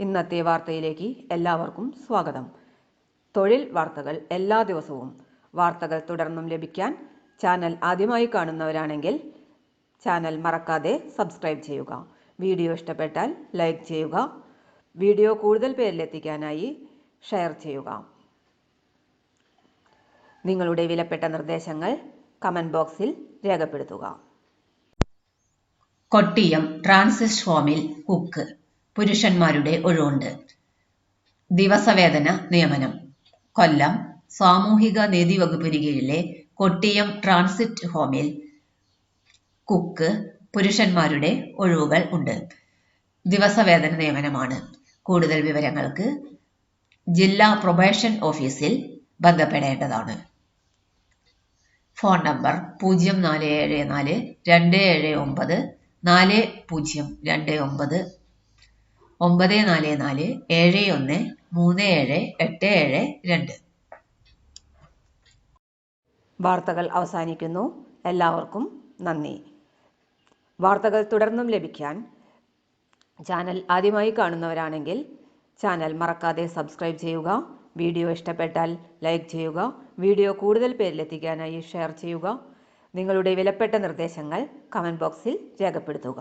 ഇന്നത്തെ വാർത്തയിലേക്ക് എല്ലാവർക്കും സ്വാഗതം. തൊഴിൽ വാർത്തകൾ എല്ലാ ദിവസവും വാർത്തകൾ തുടർന്നും ലഭിക്കാൻ ചാനൽ ആദ്യമായി കാണുന്നവരാണെങ്കിൽ ചാനൽ മറക്കാതെ സബ്സ്ക്രൈബ് ചെയ്യുക. വീഡിയോ ഇഷ്ടപ്പെട്ടാൽ ലൈക്ക് ചെയ്യുക. വീഡിയോ കൂടുതൽ പേരിലെത്തിക്കാനായി ഷെയർ ചെയ്യുക. നിങ്ങളുടെ വിലപ്പെട്ട നിർദ്ദേശങ്ങൾ കമന്റ് ബോക്സിൽ രേഖപ്പെടുത്തുക. കൊട്ടിയം ട്രാൻസിസ്റ്റ് ഹോമിൽ കുക്ക്, പുരുഷന്മാരുടെ ഒഴിവുണ്ട്. ദിവസവേതന നിയമനം. കൊല്ലം സാമൂഹിക നീതി വകുപ്പിന് കീഴിലെ കൊട്ടിയം ട്രാൻസിറ്റ് ഹോമിൽ കുക്ക്, പുരുഷന്മാരുടെ ഒഴിവുകൾ ഉണ്ട്. ദിവസവേതന നിയമനമാണ്. കൂടുതൽ വിവരങ്ങൾക്ക് ജില്ലാ പ്രൊബേഷൻ ഓഫീസിൽ ബന്ധപ്പെടേണ്ടതാണ്. ഫോൺ നമ്പർ 0474 279 4029 944 71 3787 വാർത്തകൾ അവസാനിക്കുന്നു. എല്ലാവർക്കും നന്ദി. വാർത്തകൾ തുടർന്നും ലഭിക്കാൻ ചാനൽ ആദ്യമായി കാണുന്നവരാണെങ്കിൽ ചാനൽ മറക്കാതെ സബ്സ്ക്രൈബ് ചെയ്യുക. വീഡിയോ ഇഷ്ടപ്പെട്ടാൽ ലൈക്ക് ചെയ്യുക. വീഡിയോ കൂടുതൽ പേരിലെത്തിക്കാനായി ഷെയർ ചെയ്യുക. നിങ്ങളുടെ വിലപ്പെട്ട നിർദ്ദേശങ്ങൾ കമന്റ് ബോക്സിൽ രേഖപ്പെടുത്തുക.